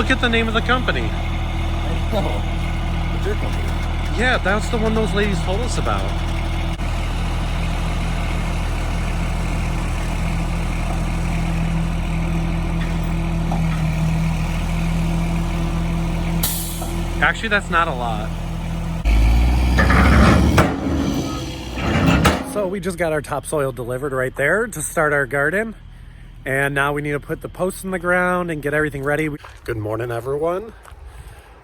look at the name of the company. I know. It's your company. Yeah, that's the one those ladies told us about. Actually, that's not a lot. So we just got our topsoil delivered right there to start our garden. And now we need to put the posts in the ground and get everything ready. Good morning, everyone.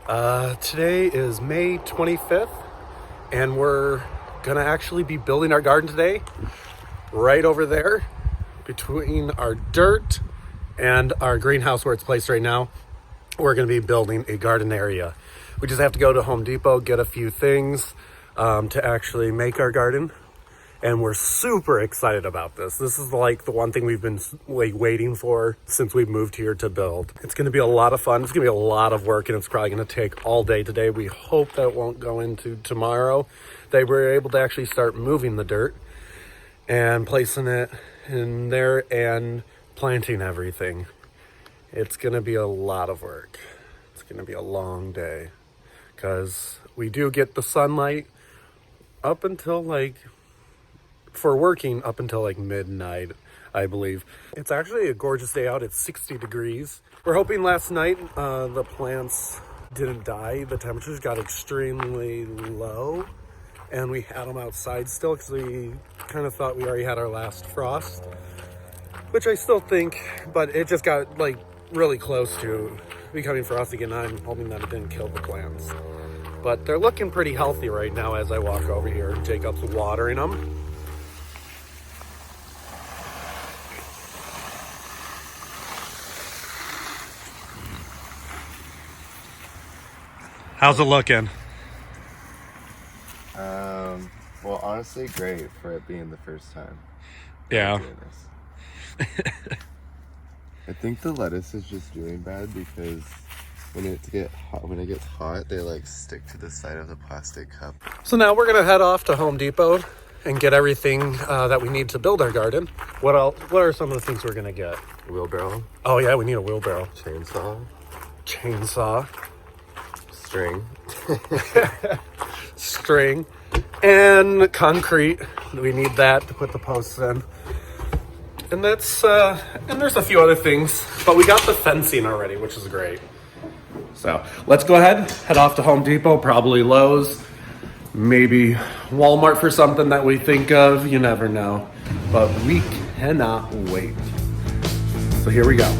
Today is May 25th, and we're gonna actually be building our garden today. Right over there, between our dirt and our greenhouse where it's placed right now, we're gonna be building a garden area. We just have to go to Home Depot, get a few things to actually make our garden. And we're super excited about this. This is like the one thing we've been waiting for since we moved here to build. It's gonna be a lot of fun. It's gonna be a lot of work, and it's probably gonna take all day today. We hope that won't go into tomorrow. They were able to actually start moving the dirt and placing it in there and planting everything. It's gonna be a lot of work. It's gonna be a long day because we do get the sunlight up until for working up until midnight, I believe. It's actually a gorgeous day out. It's 60 degrees. We're hoping last night the plants didn't die. The temperatures got extremely low and we had them outside still because we kind of thought we already had our last frost, which I still think, but it just got really close to becoming frosty again. I'm hoping that it didn't kill the plants. But they're looking pretty healthy right now as I walk over here. Jacob's watering them. How's it looking? Well, honestly, great for it being the first time. Yeah. I think the lettuce is just doing bad because when it gets hot, they stick to the side of the plastic cup. So now we're gonna head off to Home Depot and get everything that we need to build our garden. What are some of the things we're gonna get? Wheelbarrow. Oh yeah, we need a wheelbarrow. Chainsaw. String and concrete. We need that to put the posts in. And that's and there's a few other things, but we got the fencing already, which is great. So let's go ahead, head off to Home Depot, probably Lowe's, maybe Walmart for something that we think of. You never know, but we cannot wait. So here we go.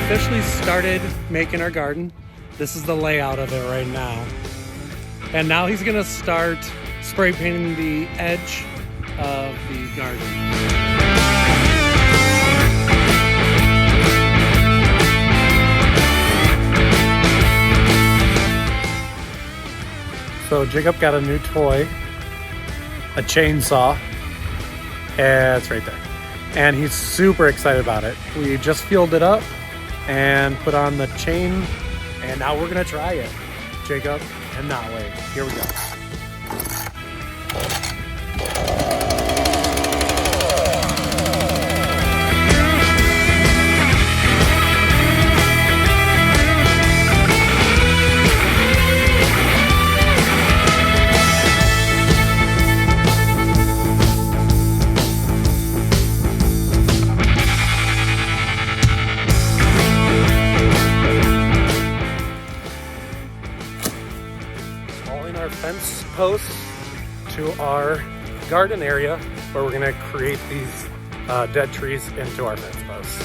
Officially started making our garden. This is the layout of it right now. And now he's gonna start spray painting the edge of the garden. So Jacob got a new toy, a chainsaw. Yeah, it's right there. And he's super excited about it. We just filled it up and put on the chain, and now we're gonna try it. Jacob cannot wait. Here we go. Fence posts to our garden area where we're going to create these dead trees into our fence posts.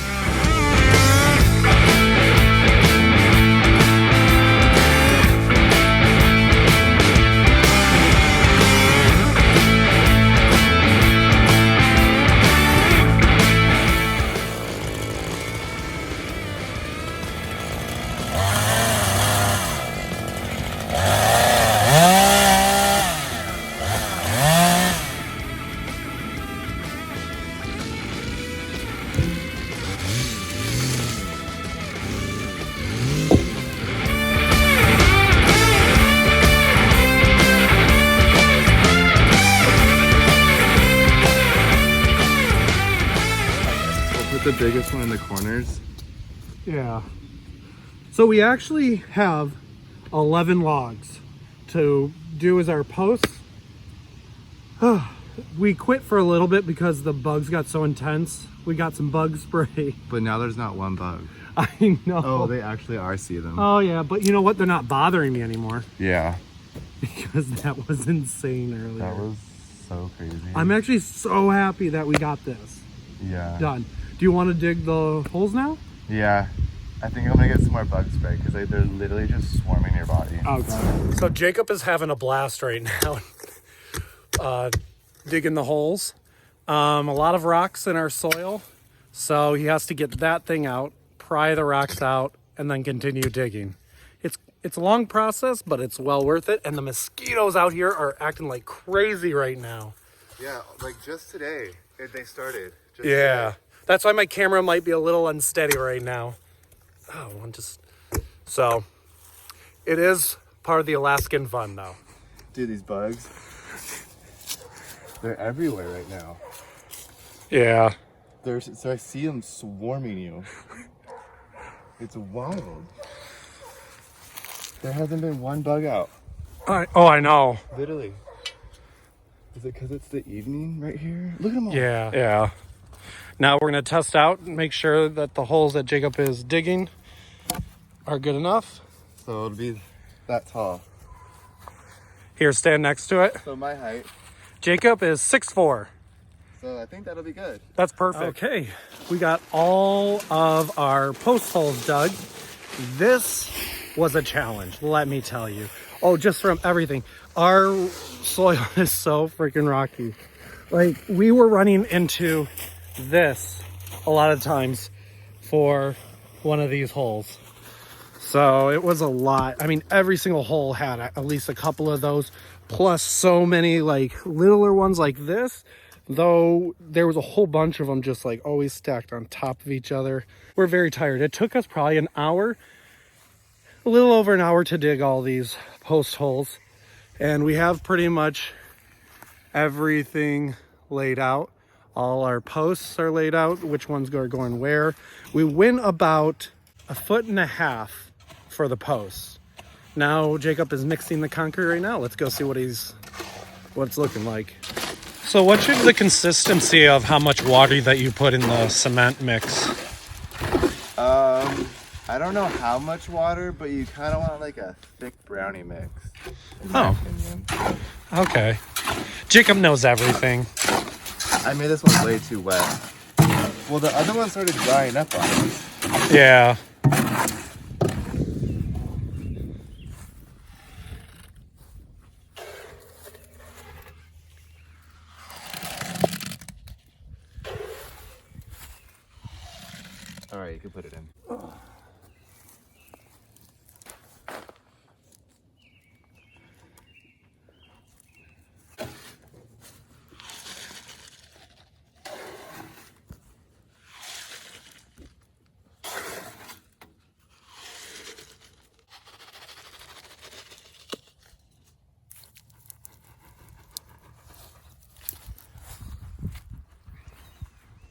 Put the biggest one in the corners. Yeah. So we actually have 11 logs to do as our posts. We quit for a little bit because the bugs got so intense. We got some bug spray. But now there's not one bug. I know. Oh, they actually are. See them. Oh yeah, but you know what? They're not bothering me anymore. Yeah. Because that was insane earlier. That was so crazy. I'm actually so happy that we got this done. Do you want to dig the holes now? Yeah. I think I'm gonna get some more bug spray because they're literally just swarming your body. Okay. So Jacob is having a blast right now. Digging the holes. A lot of rocks in our soil. So he has to get that thing out, pry the rocks out, and then continue digging. It's a long process, but it's well worth it. And the mosquitoes out here are acting like crazy right now. Yeah, like just today, they started. Just Yeah. today. That's why my camera might be a little unsteady right now. So it is part of the Alaskan fun though. Dude, these bugs, they're everywhere right now. Yeah. So I see them swarming you. It's wild. There hasn't been one bug out. I know. Literally. Is it because it's the evening right here? Look at them all. Yeah. Now we're going to test out and make sure that the holes that Jacob is digging are good enough. So it'll be that tall. Here, stand next to it. So my height. Jacob is 6'4". So I think that'll be good. That's perfect. Okay, we got all of our post holes dug. This was a challenge, let me tell you. Oh, just from everything. Our soil is so freaking rocky. Like, we were running into this a lot of times for one of these holes. So it was a lot. I mean, every single hole had at least a couple of those, plus so many like littler ones like this, though there was a whole bunch of them just like always stacked on top of each other. We're very tired. It took us probably an hour, a little over an hour to dig all these post holes. And we have pretty much everything laid out. All our posts are laid out, which ones are going where. We went about 1.5 feet for the posts. Now Jacob is mixing the concrete right now. Let's go see what it's looking like. So what should the consistency of how much water that you put in the cement mix? I don't know how much water, but you kind of want like a thick brownie mix. In my opinion. Okay. Jacob knows everything. I made this one way too wet. Well, the other one started drying up on us. Yeah. All right, you can put it in.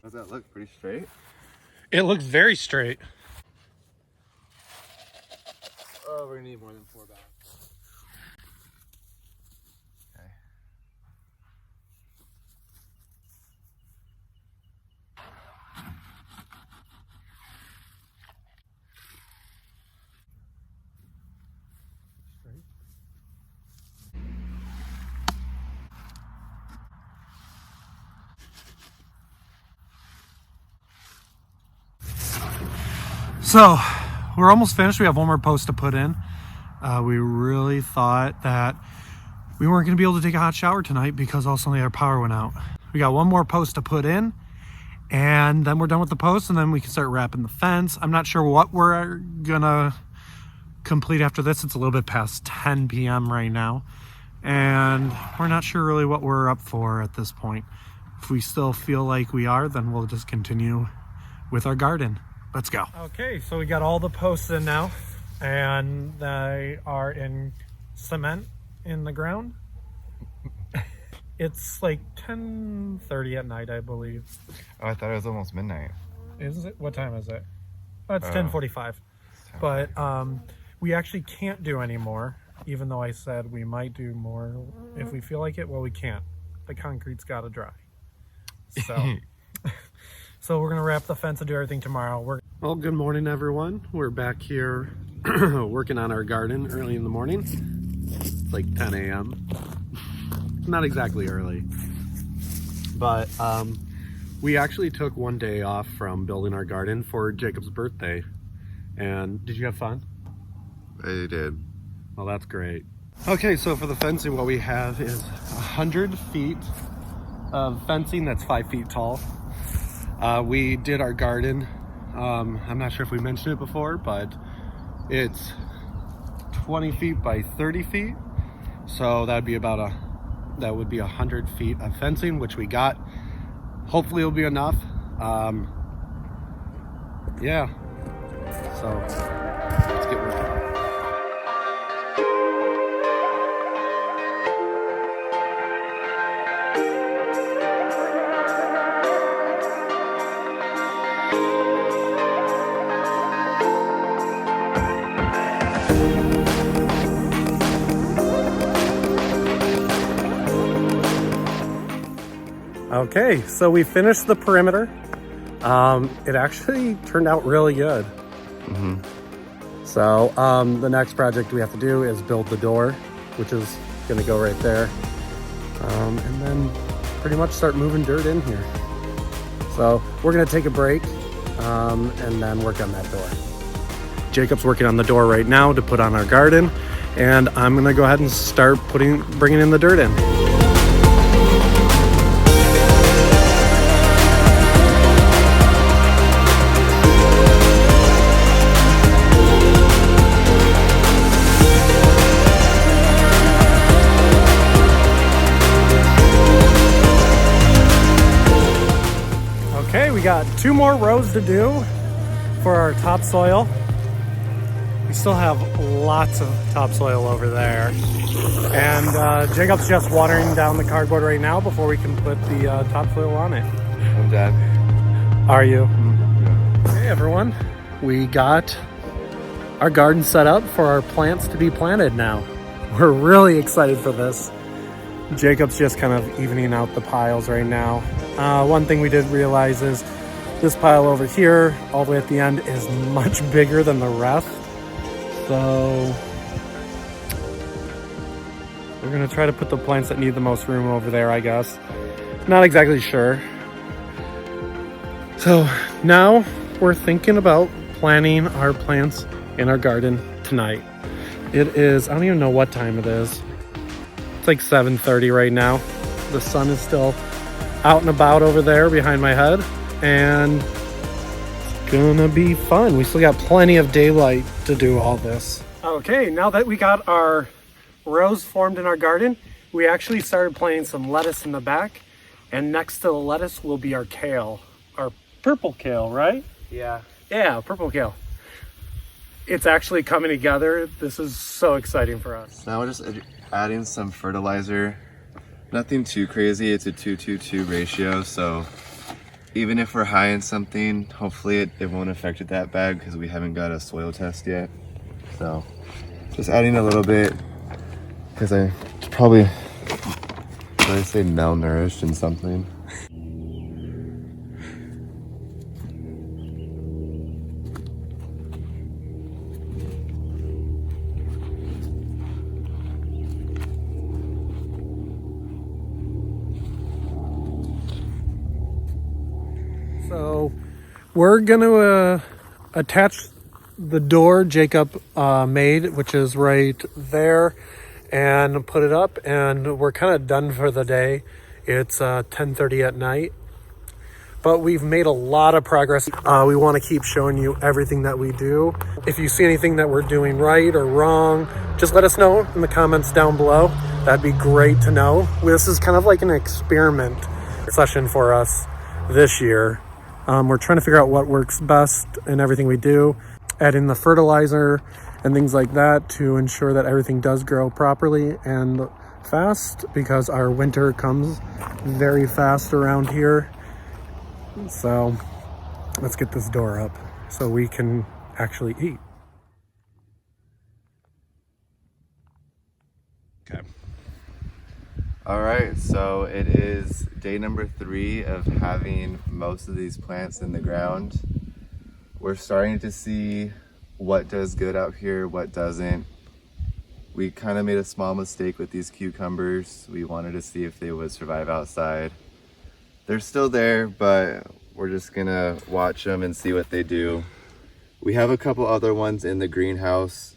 Does that look pretty straight? It looks very straight. Oh, we're gonna need more than 4 bags. Okay. So we're almost finished. We have one more post to put in. We really thought that we weren't going to be able to take a hot shower tonight because all suddenly our power went out. We got one more post to put in, and then we're done with the post, and then we can start wrapping the fence. I'm not sure what we're gonna complete after this. It's a little bit past 10 p.m. right now, and we're not sure really what we're up for at this point. If we still feel like we are, then we'll just continue with our garden. Let's go. Okay, so we got all the posts in now, and they are in cement in the ground. It's like 10:30 at night, I believe. Oh, I thought it was almost midnight. Is it? What time is it? Oh, it's 10:45. But we actually can't do any more, even though I said we might do more if we feel like it. Well, we can't. The concrete's got to dry. So, so we're gonna wrap the fence and do everything tomorrow. Well, good morning, everyone. We're back here working on our garden early in the morning. It's like 10 a.m. Not exactly early, but we actually took one day off from building our garden for Jacob's birthday. And did you have fun? I did. Well, that's great. Okay, so for the fencing, what we have is 100 feet of fencing that's 5 feet tall. We did our garden. I'm not sure if we mentioned it before, but it's 20 feet by 30 feet. So that would be 100 feet of fencing, which we got. Hopefully it'll be enough. Yeah. So let's get working. Okay, so we finished the perimeter. It actually turned out really good. So the next project we have to do is build the door, which is gonna go right there. And then pretty much start moving dirt in here. So we're gonna take a break and then work on that door. Jacob's working on the door right now to put on our garden, and I'm gonna go ahead and start bringing in the dirt in. Okay, we got 2 more rows to do for our topsoil. We still have lots of topsoil over there. And Jacob's just watering down the cardboard right now before we can put the topsoil on it. I'm done. Are you? Hey everyone, we got our garden set up for our plants to be planted now. We're really excited for this. Jacob's just kind of evening out the piles right now. One thing we did realize is this pile over here, all the way at the end, is much bigger than the rest. So we're gonna try to put the plants that need the most room over there, I guess. Not exactly sure. So now we're thinking about planting our plants in our garden tonight. It is, I don't even know what time it is. It's like 7:30 right now. The sun is still out and about over there behind my head, and it's gonna be fun. We still got plenty of daylight to do all this. Okay, now that we got our rows formed in our garden, we actually started planting some lettuce in the back, and next to the lettuce will be our kale, our purple kale, right? Yeah. Yeah, purple kale. It's actually coming together. This is so exciting for us. Now we're just adding some fertilizer. Nothing too crazy. It's a 2-2-2 ratio, so even if we're high in something, hopefully it won't affect it that bad because we haven't got a soil test yet. So just adding a little bit because I probably, did I say malnourished in something? So we're gonna attach the door Jacob made, which is right there, and put it up, and we're kind of done for the day. It's 10:30 at night, but we've made a lot of progress. We want to keep showing you everything that we do. If you see anything that we're doing right or wrong, just let us know in the comments down below. That'd be great to know. This is kind of like an experiment session for us this year. We're trying to figure out what works best in everything we do, add in the fertilizer and things like that to ensure that everything does grow properly and fast, because our winter comes very fast around here. So Let's get this door up so we can actually eat. Okay. All right, so it is day number 3 of having most of these plants in the ground. We're starting to see what does good out here, what doesn't. We kind of made a small mistake with these cucumbers. We wanted to see if they would survive outside. They're still there, but we're just gonna watch them and see what they do. We have a couple other ones in the greenhouse,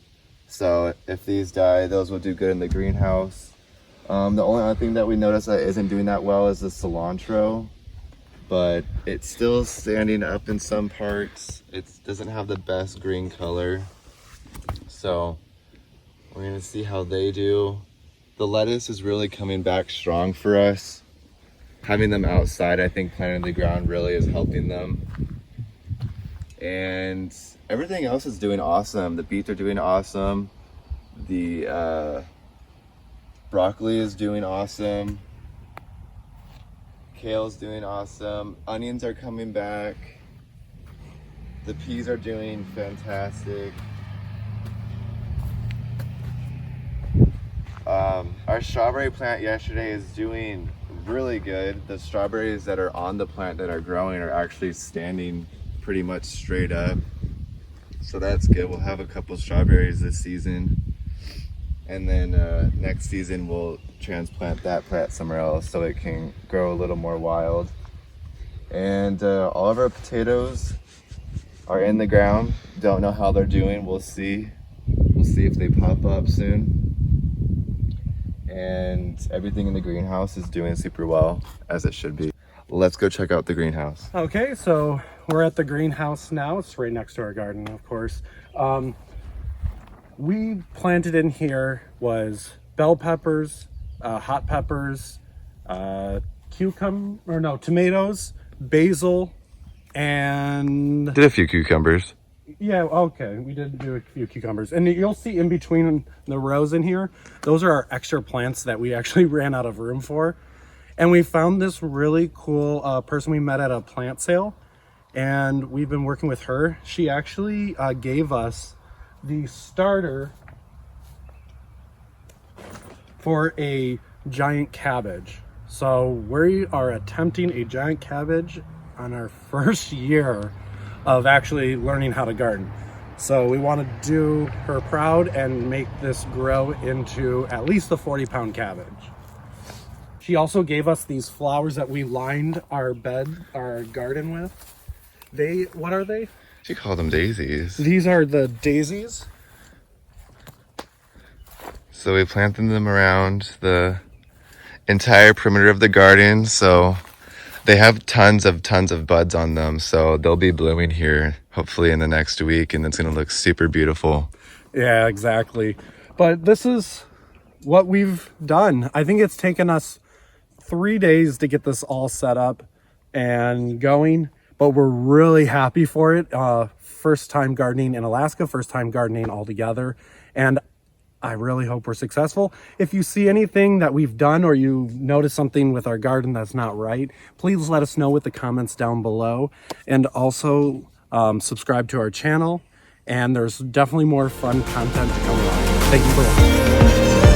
so if these die, those will do good in the greenhouse. The only other thing that we noticed that isn't doing that well is the cilantro, but it's still standing up in some parts. It doesn't have the best green color, so we're gonna see how they do. The lettuce is really coming back strong for us. Having them outside, I think planting in the ground really is helping them. And everything else is doing awesome. The beets are doing awesome. The broccoli is doing awesome. Kale's doing awesome. Onions are coming back. The peas are doing fantastic. Our strawberry plant yesterday is doing really good. The strawberries that are on the plant that are growing are actually standing pretty much straight up. So that's good. We'll have a couple strawberries this season. And then next season we'll transplant that plant somewhere else so it can grow a little more wild. And all of our potatoes are in the ground. Don't know how they're doing. We'll see. We'll see if they pop up soon. And everything in the greenhouse is doing super well, as it should be. Let's go check out the greenhouse. Okay, so we're at the greenhouse now. It's right next to our garden, of course. We planted in here was bell peppers, hot peppers, tomatoes, basil, and Did a few cucumbers. yeah, okay, we did do a few cucumbers. And you'll see in between the rows in here, those are our extra plants that we actually ran out of room for. And we found this really cool person we met at a plant sale, and we've been working with her. She actually gave us the starter for a giant cabbage. So we are attempting a giant cabbage on our first year of actually learning how to garden. So we want to do her proud and make this grow into at least a 40-pound cabbage. She also gave us these flowers that we lined our garden with. What are they? She called them daisies. These are the daisies. So we planted them around the entire perimeter of the garden. So they have tons of buds on them. So they'll be blooming here hopefully in the next week, and it's going to look super beautiful. Yeah, exactly. But this is what we've done. I think it's taken us 3 days to get this all set up and going, but we're really happy for it. First time gardening in Alaska, first time gardening all together, and I really hope we're successful. If you see anything that we've done or you notice something with our garden that's not right, please let us know with the comments down below. And also subscribe to our channel, and there's definitely more fun content to come along. Thank you for watching.